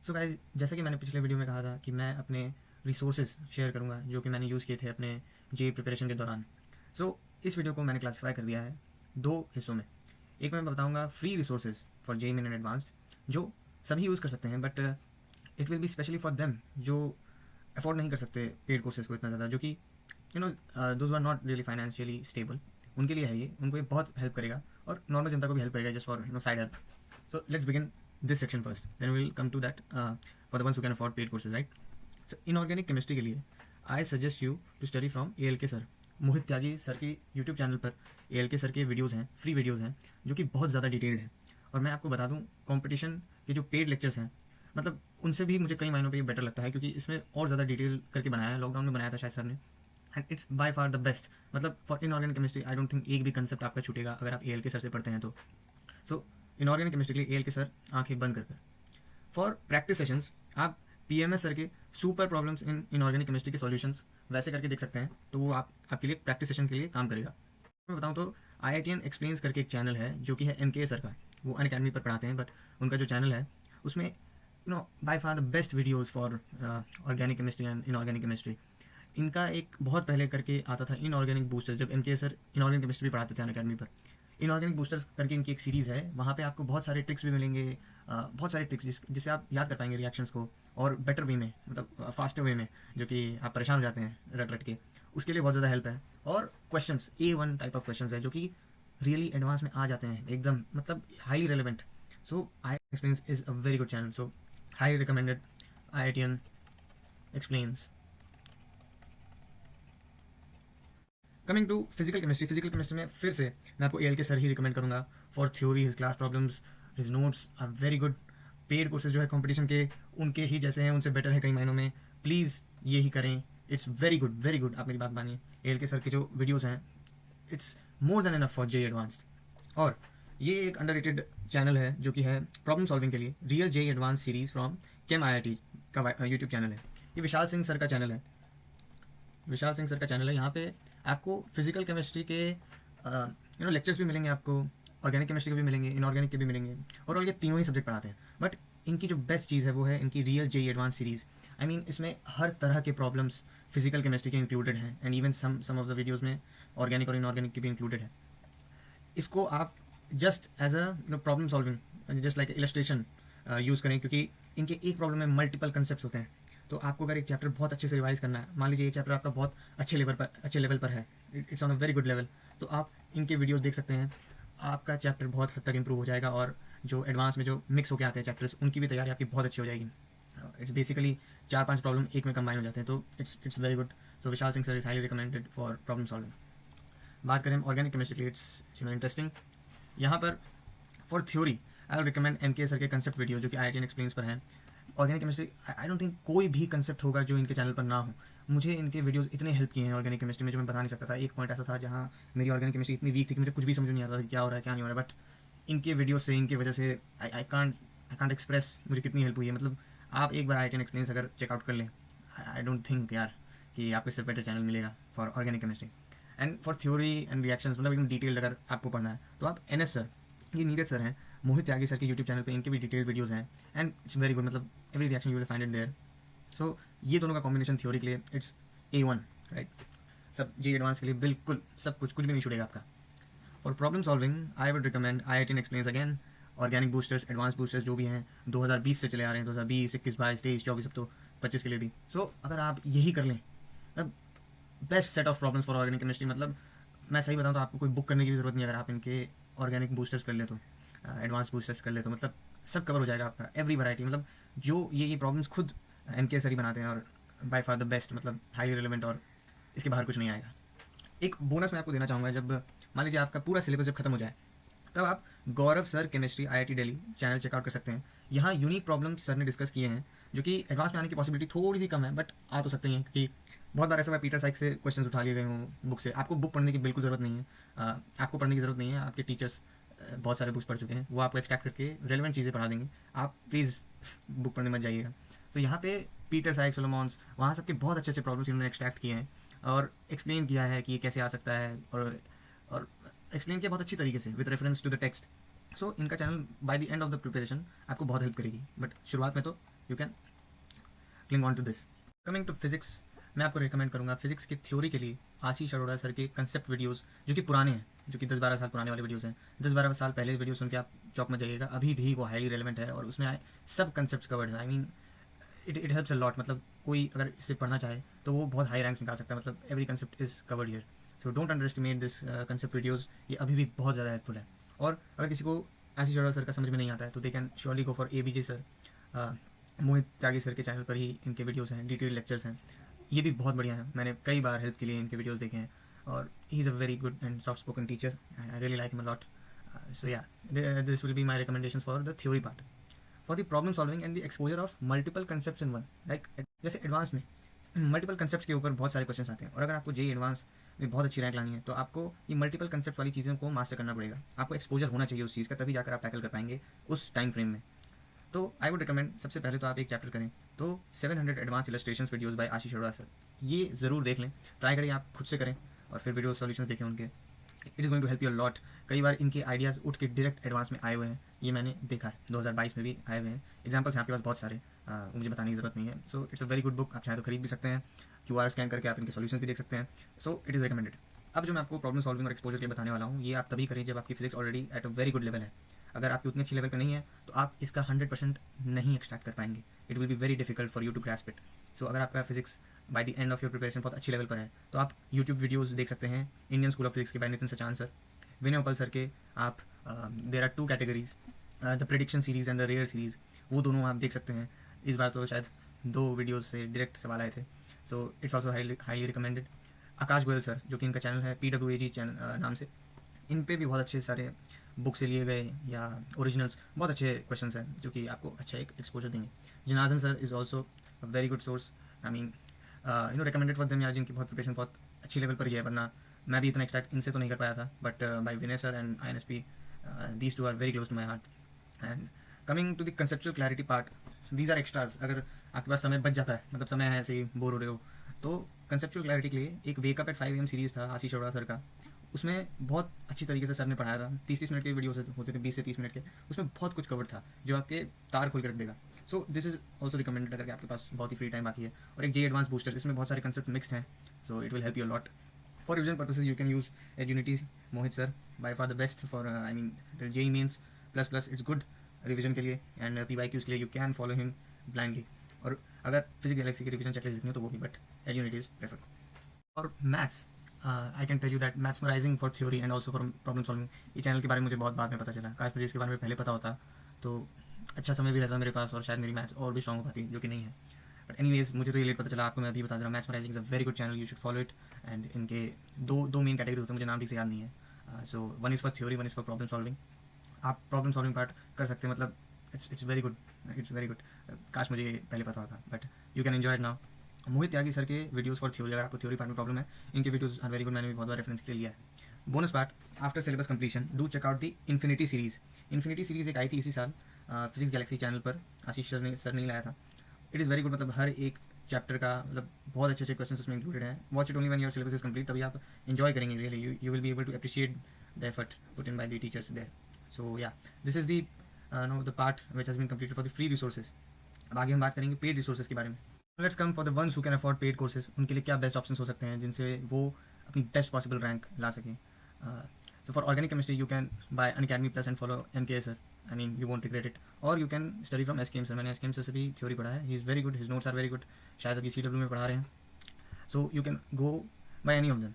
So guys, जैसे कि मैंने पिछले वीडियो में कहा था कि मैं अपने रिसोर्सेज शेयर करूंगा जो कि मैंने यूज़ किए थे अपने जे प्रिपरेशन के दौरान। इस वीडियो को मैंने क्लासीफाई कर दिया है दो हिस्सों में। एक में मैं बताऊंगा free resources for J in advanced जो सभी यूज़ कर सकते हैं, but it will be specially for them जो अफोर्ड नहीं कर सकते पेड कोर्सेज को इतना ज़्यादा, जो कि those are not really financially stable. उनके लिए है ये, उनको ये बहुत हेल्प करेगा और नॉर्मल जनता को भी हेल्प करेगा, just for side help. So let's begin this section first. Then we'll come to that for the ones who can afford paid courses, right? So inorganic chemistry के लिए I suggest you to study from ALK sir, Mohit Tyagi sir की YouTube channel पर ALK sir के videos हैं, free videos हैं जो कि बहुत ज़्यादा डिटेल्ड हैं। और मैं आपको बता दूं, कंपटीशन के जो पेड लेक्चर्स हैं, मतलब उनसे भी मुझे कई मायनों पे बेटर लगता है, क्योंकि इसमें और ज़्यादा डिटेल करके बनाया है। लॉकडाउन में बनाया था शायद सर ने, and it's by far the best. मतलब for inorganic chemistry I don't think एक भी कंसेप्ट आपका छूटेगा अगर आप ALK सर से पढ़ते हैं तो। सो इनऑर्गेनिक केमिस्ट्री के लिए ALK सर आंखें बंद कर। फॉर प्रैक्टिस सेशंस आप PMS सर के super problems in inorganic chemistry के सॉल्यूशंस वैसे करके देख सकते हैं, तो वो आपके लिए प्रैक्टिस सेशन के लिए काम करेगा। मैं बताऊं तो IITian एक्सप्लेन्स करके एक चैनल है जो कि है MK सर का, वो अनअकैडमी पर पढ़ाते हैं, बट उनका जो चैनल है उसमें bye far the best videos for organic chemistry and inorganic chemistry. इनका एक बहुत पहले करके आता था इनऑर्गेनिक बूस्टर, जब MK सर इनऑर्गेनिक केमिस्ट्री भी पढ़ाते थे अनअकैडमी पर। इनऑर्गेनिक बूस्टर्स करके इनकी एक सीरीज़ है, वहाँ पे आपको बहुत सारे ट्रिक्स भी मिलेंगे, बहुत सारे ट्रिक्स जिससे आप याद कर पाएंगे रिएक्शंस को, और बेटर वे में, मतलब फास्टर वे में, जो कि आप परेशान हो जाते हैं रट रट के, उसके लिए बहुत ज़्यादा हेल्प है। और questions A1 type of questions है जो कि रियली एडवांस में आ जाते हैं एकदम, मतलब highly relevant. So I explains is a very good channel, so highly recommended IITian explains. Coming to physical chemistry में फिर से मैं आपको ALK सर ही रिकमेंड करूंगा for theory. His class problems, his notes are very good. Paid courses जो है competition के, उनके ही जैसे हैं, उनसे बेटर है कई मायनों में। प्लीज़ ये ही करें, it's very good, very good. आप मेरी बात मानिए, ALK सर के जो वीडियोज़ हैं, it's more than enough for J advanced. और ये एक अंडररेटेड चैनल है जो कि है प्रॉब्लम सॉल्विंग के लिए, real J advance series from came IIT का यूट्यूब चैनल है। ये विशाल सिंह सर का चैनल है, विशाल सिंह सर का चैनल है। यहाँ पे आपको फिजिकल केमिस्ट्री के लेक्चर्स भी मिलेंगे, आपको ऑर्गेनिक केमिस्ट्री के भी मिलेंगे, इनऑर्गेनिक के भी मिलेंगे, और ये तीनों ही सब्जेक्ट पढ़ाते हैं। बट इनकी जो बेस्ट चीज़ है वो है इनकी real J advance series. I mean इसमें हर तरह के प्रॉब्लम्स फिजिकल केमिस्ट्री के इंक्लूडेड हैं, and even some of the videos में ऑर्गेनिक और इनऑर्गेनिक के भी इंक्लूडेड है। इसको आप just as a problem solving, just like illustration use करें, क्योंकि इनके एक प्रॉब्लम में मल्टीपल कंसेप्ट होते हैं। तो आपको अगर एक चैप्टर बहुत अच्छे से रिवाइज करना है, मान लीजिए एक चैप्टर आपका बहुत अच्छे लेवल पर है, it's on a very good level, तो आप इनके वीडियोस देख सकते हैं। आपका चैप्टर बहुत हद तक इंप्रूव हो जाएगा, और जो एडवांस में जो मिक्स होकर आते हैं चैप्टर्स, उनकी भी तैयारी आपकी बहुत अच्छी हो जाएगी। इट्स बेसिकली 4-5 प्रॉब्लम एक में कंबाइन हो जाते हैं, तो it's very good. So Vishal Singh sir is highly recommended for problem solving. बात करें ऑर्गेनिक केमिस्ट्री की, इट्स इंटरेस्टिंग। यहाँ पर for theory I will recommend MK sir के कंसेप्ट वीडियो जो कि IITian एक्सप्लेन्स पर हैं। Organic chemistry, I don't think कोई भी कंसेप्ट होगा जो इनके चैनल पर ना हो। मुझे इनके वीडियोस इतने हेल्प किए हैं ऑर्गेनिक केमिस्ट्री में, जो मैं बता नहीं सकता था। एक पॉइंट ऐसा था जहाँ मेरी ऑर्गेनिक केमिस्ट्री इतनी वीक थी कि मुझे कुछ भी समझ नहीं आता था क्या हो रहा है क्या नहीं हो रहा है, बट इनके वीडियो से, इनकी वजह से आई कांट एक्सप्रेस मुझे कितनी हेल्प हुई है। मतलब आप एक बार IITian एक्सप्लेन्स अगर चेकआउट कर लें, आई डोंट थिंक यार कि आपको इससे बेटर चैनल मिलेगा for organic chemistry. And for theory and reactions, मतलब एकदम डिटेल्ड अगर आपको पढ़ना है, तो आप NS सर, ये नीरज सर हैं, मोहित त्यागी सर के यूट्यूब चैनल पे इनके भी डिटेल्ड वीडियोस हैं, एंड इट्स वेरी गुड। मतलब every reaction you will find it there. So ये दोनों का कॉम्बिनेशन थ्योरी के लिए इट्स A1, राइट। सब जे एडवांस के लिए बिल्कुल सब कुछ भी नहीं छूटेगा आपका। For problem solving I would recommend IITian explains again. Organic boosters, advance boosters जो भी हैं 2020 से चले आ रहे हैं, 2020, 21, 22, 23, 24, अब तो 25 के लिए भी। सो अगर आप यही कर लें, अब best set of problems for organic chemistry. मतलब मैं सही बताऊँ तो आपको कोई बुक करने की भी ज़रूरत नहीं, अगर आप इनके ऑर्गेनिक बूस्टर्स कर ले तो, एडवांस बूस्टर्स कर ले तो, मतलब सब कवर हो जाएगा आपका, एवरी वैरायटी। मतलब जो ये प्रॉब्लम्स खुद MK सर ही बनाते हैं, और बाय फार द बेस्ट, मतलब हाईली रिलेवेंट, और इसके बाहर कुछ नहीं आएगा। एक बोनस मैं आपको देना चाहूँगा, जब मान लीजिए आपका पूरा सिलेबस जब खत्म हो जाए, तब आप Gaurav sir chemistry IIT Delhi channel checkout कर सकते हैं। यहाँ यूनिक प्रॉब्लम्स सर ने डिस्कस किए हैं जो कि एडवांस में आने की पॉसिबिलिटी थोड़ी सी कम है, बट आ तो सकते हैं, क्योंकि बहुत बार ऐसा हुआ पीटर साइक से क्वेश्चन उठा लिए गए हों बुक से। आपको बुक पढ़ने की बिल्कुल ज़रूरत नहीं है, आपको पढ़ने की ज़रूरत नहीं है, आपके टीचर्स बहुत सारे बुक्स पढ़ चुके हैं, वो आपको एक्सट्रैक्ट करके रेलेवेंट चीज़ें पढ़ा देंगे। आप प्लीज़ बुक पढ़ने मत जाइएगा। तो यहाँ पे पीटर साइक, सोलोमॉन्स, वहाँ सबके बहुत अच्छे अच्छे प्रॉब्लम्स इन्होंने एक्सट्रैक्ट किए हैं और एक्सप्लेन किया है कि ये कैसे आ सकता है, और एक्सप्लेन किया बहुत अच्छी तरीके से with reference to the text. So इनका channel by the end of the preparation आपको बहुत हेल्प करेगी, बट शुरुआत में तो you can cling on to this. Coming to physics, मैं आपको रिकमेंड करूँगा फिजिक्स की थ्योरी के लिए आशीष अरोड़ा सर के कंसेप्ट वीडियोस जो कि पुराने हैं, जो कि 10-12 साल पुराने वाले वीडियोस हैं। 10-12 साल पहले वीडियो सुन के आप चौक में जाइएगा, अभी भी वो हाईली रेलिवेंट है और उसमें सब कंसेप्ट कवर्ड है। I mean it helps a lot. मतलब कोई अगर इसे पढ़ना चाहे तो वो बहुत हाई रैंक्स निकाल सकता है। मतलब every concept is covered here, so don't under estimate this concept videos. ये अभी भी बहुत ज़्यादा हेल्पफुल है। और अगर किसी को आशीष अरोड़ा सर का समझ में नहीं आता है तो they can surely go for ABJ sir, Mohit Tyagi sir के चैनल पर ही इनके वीडियोस हैं, डिटेल लेक्चर्स हैं। ये भी बहुत बढ़िया है, मैंने कई बार हेल्प के लिए इनके वीडियोस देखे हैं और he is a very good and soft spoken teacher. I really like him a lot. So ya, this will be my recommendations for the theory part. For the problem solving and the exposure of multiple concepts in one, like जैसे advance में multiple concepts के ऊपर बहुत सारे question आते हैं और अगर आपको JEE एडवांस में बहुत अच्छी रैंक लानी है तो आपको ये मल्टीपल कंसेप्ट वाली चीज़ों को मास्टर करना पड़ेगा। आपको एक्सपोजर होना चाहिए उस चीज़ का, तभी जाकर आप टैकल कर पाएंगे उस टाइम फ्रेम में। तो आई वुड रिकमेंड सबसे पहले तो आप एक चैप्टर करें तो 700 एडवांस इलस्ट्रेशंस वीडियोस बाय आशीष अरोड़ा सर, ये ज़रूर देख लें, ट्राई करें, आप खुद से करें और फिर वीडियो सॉल्यूशंस देखें उनके। It is going to help you lot. कई बार इनके आइडियाज़ उठ के डायरेक्ट एडवांस में आए हुए हैं, ये मैंने देखा है। 2022 में भी आए हुए हैं एग्जाम्पल्स यहाँ के पास बहुत सारे, मुझे बताने की ज़रूरत नहीं है। So it's a very good book, आप चाहे तो खरीद भी सकते हैं, QR स्कैन करके आप इनके सॉल्यूशंस भी देख सकते हैं। So it is recommended. अब जो मैं आपको प्रॉब्लम सॉल्विंग और एक्सपोजर के लिए बताने वाला हूँ, ये आप तभी करें जब आपकी physics already eight a very good level है। अगर आपकी उतनी अच्छी लेवल पर नहीं है तो आप इसका 100% नहीं एक्सट्रैक्ट कर पाएंगे। It will be very difficult for you to grasp it. So अगर आपका physics by the end of your preparation बहुत अच्छी लेवल पर है तो आप यूट्यूब वीडियोस देख सकते हैं। इंडियन स्कूल ऑफ फिजिक्स के by Nitin Sachan sir, Vinay Uppal sir के आप there are 2 categories, the prediction series and the rare series, वो दोनों आप देख सकते हैं। इस बार तो शायद 2 वीडियोज़ से डायरेक्ट सवाल आए थे, so it's also highly recommended. Akash Goyal sir, जो कि इनका चैनल है PWAG चैनल नाम से, इन पे भी बहुत अच्छे सारे बुक से लिए गए या ओरिजिनल्स बहुत अच्छे क्वेश्चंस हैं जो कि आपको अच्छा एक एक्सपोजर देंगे। Janardan sir is also a very good source. I mean recommended for them यार, जिनकी बहुत प्रिपरेशन बहुत अच्छी लेवल पर ही है, वरना मैं भी इतना एक्सट्रैक्ट इनसे तो नहीं कर पाया था। But by Vinay sir and INSP, these 2 are very close to my heart. And coming to the conceptual clarity part, these are extras. अगर आपके पास समय बच जाता है, मतलब समय है ऐसे ही बोर हो रहे हो, तो कंसेप्चुअल क्लैरिटी के लिए एक वेकअप एट 5 AM सीरीज़ था आशीष अरोड़ा सर का, उसमें बहुत अच्छी तरीके से सर ने पढ़ाया था। 30-30 मिनट के वीडियो होते थे, 20 से 30 मिनट के, उसमें बहुत कुछ कवर था जो आपके तार खोल के रख देगा। So this is also recommended अगर आपके पास बहुत ही फ्री टाइम बाकी है। और एक JEE एडवांस बूस्टर, इसमें बहुत सारे कंसेप्ट मिक्सड हैं, so it will help you lot. For revision purposes you can use Eduniti Mohit sir, by far the best for I mean JEE mains plus it's good revision के लिए and PYQs के लिए। You can follow him blindly. और अगर physics galaxy की revision checklist देखनी हो तो वो भी, बट एड्यूनिटी इज प्रेफर्ड। और maths, I can tell you that Mathsmerizing for theory and also for problem solving, ये चैनल के बारे में मुझे बहुत बाद में पता चला। काश मुझे इसके बारे में पहले पता होता तो अच्छा समय भी रहता मेरे पास और शायद मेरी मैथ्स और भी स्ट्रॉन्ग हो पाती, जो कि नहीं है। बट एनीवेज, मुझे तो ये लेट पता चला, आपको मैं अभी बता दे रहा हूँ। Mathsmerizing is a very good channel, you should follow it. And इनके दो मेन कैटेगरी होते हैं, मुझे नाम ठीक से याद नहीं है। So one is for theory, one is for problem solving. आप प्रॉब्लम सॉल्विंग पार्ट कर सकते हैं, मतलब it's very good, it's very good. काश मुझे पहले पता होता, but you can enjoy it now. Mohit Tyagi sir के वीडियोस फॉर थ्योरी, अगर आपको थ्योरी पार्ट में प्रॉब्लम है, इनके वीडियोस आर वेरी गुड, मैंने भी बहुत बार रेफरेंस के लिए लिया है। Bonus part, after syllabus completion do check out the infinity series. Infinity series एक आई थी इसी साल फिजिक्स गैलेक्सी चैनल पर, आशीष सर ने लाया था। इट इज़ वेरी गुड, मतलब हर एक चैप्टर का मतलब बहुत अच्छे अच्छे क्वेश्चन उसमें इंक्लूडेड हैं। Watch it only when your syllabus is complete, तभी आप इन्जॉय करेंगे really. You will be able to appreciate the effort put in by the teachers there. So ya, this is the part which has been completed for the free resources. अब आगे हम बात करेंगे paid resources के बारे में। Let's come for the ones who can afford paid courses, उनके लिए क्या बेस्ट ऑप्शन हो सकते हैं जिनसे वो अपनी बेस्ट पॉसिबल रैंक ला सकें। So for organic chemistry you can buy Unacademy plus and follow MK sir, I mean you won't regret it. और you can study from SKM sir, मैंने SKM सर से भी थ्योरी पढ़ा है, he is very good, his notes are very good, शायद अभी CW में पढ़ा रहे हैं। So you can go by any of them.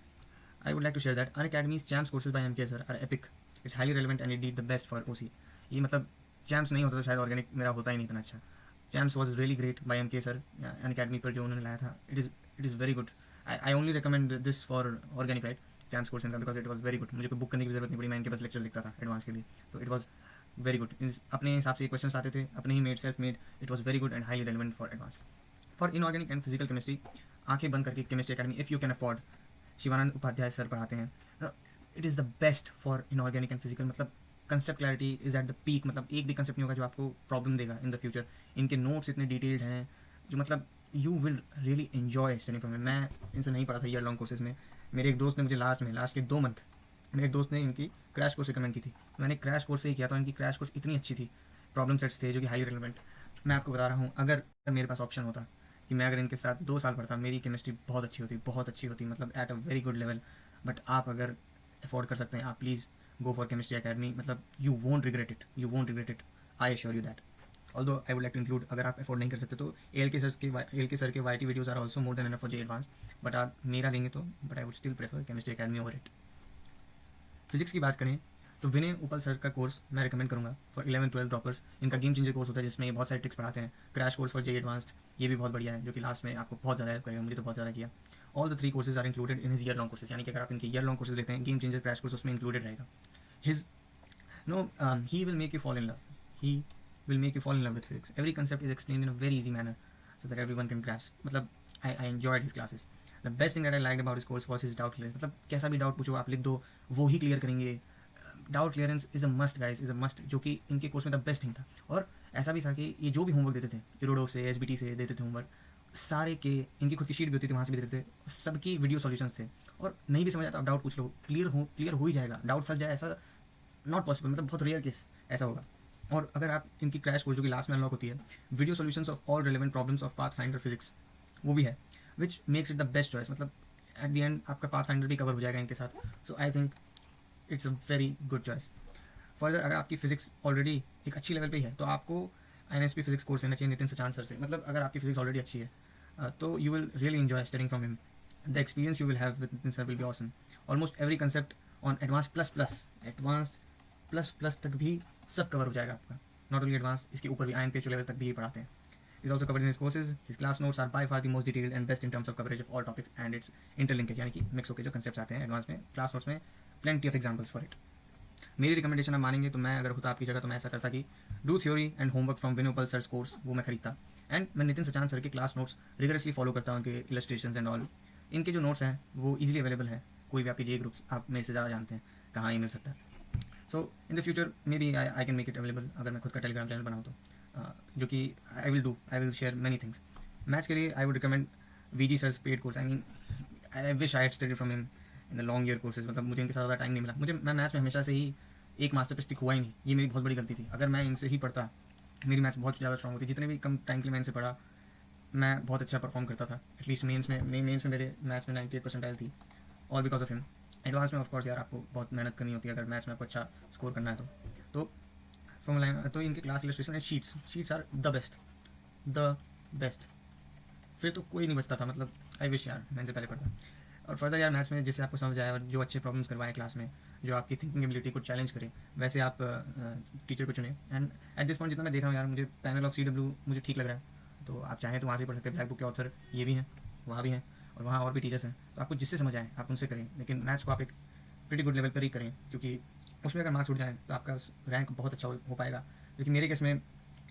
I would like to share that Unacademy's CHAMPS courses by MK sir are epic. It's highly relevant and indeed the best for OC. ये मतलब CHAMPS नहीं होता तो शायद organic मेरा होता ही नहीं इतना अच्छा। CHAMPS was really great by MK sir, Unacademy पर जो उन्होंने लाया था, it is very good. I only recommend this for organic, right? CHAMPS course इनका, because it was very good. मुझे कोई बुक करने की जरूरत नहीं पड़ी, मैं इनके पास लेक्चर लिखता था एडवांस के लिए, तो it was very good. अपने हिसाब से क्वेश्चन आते थे, अपने he made, self made, it was very good and highly relevant for advanced. For inorganic and physical chemistry, आंखें बंद करके chemistry academy, if you can afford, Shivanand Upadhyay sir पढ़ाते हैं। It is the best for inorganic and physical, मतलब concept clarity is at the peak, मतलब एक भी concept नहीं होगा जो आपको प्रॉब्लम देगा इन द फ्यूचर। इनके नोट्स इतने डिटेल्ड हैं जो मतलब you will really enjoy studying from. मैं इनसे नहीं पढ़ा था ईयर लॉन्ग कोर्सेज में, मेरे एक दोस्त ने मुझे लास्ट के 2 मंथ मेरे एक दोस्त ने इनकी क्रैश कोर्स रिकमेंड की थी, मैंने क्रैश कोर्स से ही किया था। इनकी क्रैश कोर्स इतनी अच्छी थी, प्रॉब्लम सेट्स थे जो कि हाईली रिलेवेंट, मैं आपको बता रहा हूँ, अगर मेरे पास ऑप्शन होता कि मैं अगर इनके साथ 2 साल पढ़ता, मेरी केमिस्ट्री बहुत अच्छी होती, बहुत अच्छी होती, मतलब at a very good level. But आप अगर अफोर्ड कर सकते हैं, आप please go for chemistry academy, मतलब you won't regret it, you won't regret it, I assure you that. Although I would like to include, अगर आप अफोर्ड नहीं कर सकते तो एल के सर के Y T videos are also more than enough for J advance. But आप मेरा लेंगे तो, but I would still prefer chemistry academy over it. Physics की बात करें तो विनय उपल सर का कोर्स मैं रिकमेंड करूंगा फॉर 11-12 ड्रॉपर्स। इनका गेम चेंजर कोर्स होता है जिसमें ये बहुत सारे ट्रिक्स पढ़ाते हैं। Crash course for J advanced, ये भी बहुत बढ़िया है, जो कि लास्ट में आपको बहुत ज़्यादा हेल्प करेगा, मुझे तो बहुत ज़्यादा किया। All the 3 courses are included in his year long courses, यानी कि अगर आप इनके ईयर लॉन्ग कोर्सेज लेते हैं, गेम चेंजर क्रैश कोर्स उसमें इंक्लूडेड रहेगा। His no he will make you fall in love, he will make you fall in love with physics. Every concept is explain in a very easy manner so that everyone can grasp. मतलब I enjoyed his classes. The best thing that I liked about his course was his doubt clearance. मतलब कैसा भी doubt पूछो आप लिख दो, वो ही clear करेंगे। Doubt clearance is a must guys, is a must, जो कि इनके कोर्स में द बेस्ट थिंग था। और ऐसा भी था कि ये जो भी होमवर्क देते थे, इरोडो से एसबीटी से देते थे होमवर्क, सारे के इनकी खुद की शीट भी होती थी, वहाँ से भी देते थे, सबकी वीडियो सॉल्यूशंस थे। और नहीं भी समझ आता आप डाउट पूछ लो, क्लियर हो ही जाएगा। डाउट फंस जाए ऐसा नॉट पॉसिबल, मतलब बहुत रेयर केस ऐसा होगा। और अगर आप इनकी क्रैश कोर्स जो कि लास्ट में अनलॉक होती है, video solutions of all relevant problems of path finder physics, वो भी है, which makes it the best choice. मतलब एट द एंड आपका पाथ फाइंडर भी कवर हो जाएगा इनके साथ। So I think it's a very good choice. Further, अगर आपकी फिजिक्स ऑलरेडी एक अच्छी लेवल पे ही है तो आपको INSP फिजिक्स कोर्स लेना चाहिए नितिन सचान सर से। मतलब अगर आपकी फिजिक्स ऑलरेडी अच्छी है तो you will really enjoy studying from him. The experience you will have with Nitin sir will be awesome. Almost every concept on advance plus तक भी सब कवर हो जाएगा आपका। नॉट ओनली एडवांस, इसके ऊपर भी INPH लेवल तक भी ये पढ़ाते हैं। Is also covered in his courses. His class notes are by far the most detailed and best in terms of coverage of all topics and its interlinkage, यानी कि मिक्स होकर जो कंसेप्ट आते हैं एडवांस में क्लास नोट्स में, plenty of examples for it. मेरी recommendation आप मानेंगे तो मैं अगर होता आपकी जगह तो मैं ऐसा करता कि do theory and homework from Vinay Uppal sir's course, वो मैं खरीदता। एंड मैं नितिन सचान सर के क्लास नोट्स रिगरसली फॉलो करता हूँ, उनके इलस्ट्रेशन एंड ऑल। इनके जो नोट्स हैं वो इजीली अवेलेबल हैं, कोई भी आपकी जे ग्रुप्स, आप मेरे से ज़्यादा जानते हैं कहाँ ये मिल सकता है। So in the future maybe I can make it available, अगर मैं खुद का टेलीग्राम चैनल बनाऊँ तो, जो कि I will share many things. Maths के लिए I would recommend VG sirs paid course. I mean I wish I had studied from him in the long year courses. मतलब मुझे इनके साथ ज़्यादा टाइम नहीं मिला। मैं मैथ्स में हमेशा से ही एक मास्टर पे स्टिक हुआ ही नहीं, ये मेरी बहुत बड़ी गलती थी। अगर मैं इनसे ही पढ़ता, मेरी मैथ्स बहुत ज़्यादा स्ट्रॉन्ग होती। जितने भी कम टाइम के लिए मैं इनसे पढ़ा, मैं बहुत अच्छा परफॉर्म करता था। एटलीस्ट मेंस में मेरे मैथ्स में 98% थी, all because of him. Advance में ऑफकोर्स यार आपको बहुत मेहनत करनी होती है अगर मैथ्स में आपको अच्छा स्कोर करना है तो फॉर्मूला तो इनके class illustration and sheets are the best. फिर तो कोई नहीं बचता था। मतलब आई विश यार मैं इनसे पहले पढ़ता। और फर्दर यार मैथ्स में जिससे आपको समझ आए और जो अच्छे प्रॉब्लम्स करवाए क्लास में, जो आपकी थिंकिंग एबिलिटी को चैलेंज करे, वैसे आप टीचर को चुने। एंड एट दिस पॉइंट जितना मैं देख रहा हूँ यार, मुझे पैनल ऑफ CW मुझे ठीक लग रहा है। तो आप चाहें तो वहाँ से पढ़ सकते हैं। ब्लैक बुक के ऑथर ये भी हैं, वहाँ भी हैं, और वहाँ और भी टीचर्स हैं। तो आपको जिससे समझ आए आप उनसे करें, लेकिन मैथ्स को आप एक प्रीटी गुड लेवल पर ही करें, क्योंकि उसमें अगर मार्क्स उठ जाएँ तो आपका रैंक बहुत अच्छा हो पाएगा। क्योंकि मेरे केस में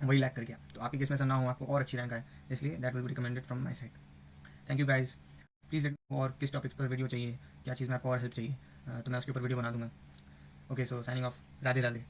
वही लैक कर गया, तो आपके केस में ऐसा ना हो, आपको और अच्छी रैंक आए, इसलिए that will be recommended from my side. Thank you guys. Please और किस टॉपिक पर वीडियो चाहिए, क्या चीज़ में आपको और हेल्प चाहिए, तो मैं उसके ऊपर वीडियो बना दूंगा। ओके, सो साइनिंग ऑफ। राधे राधे।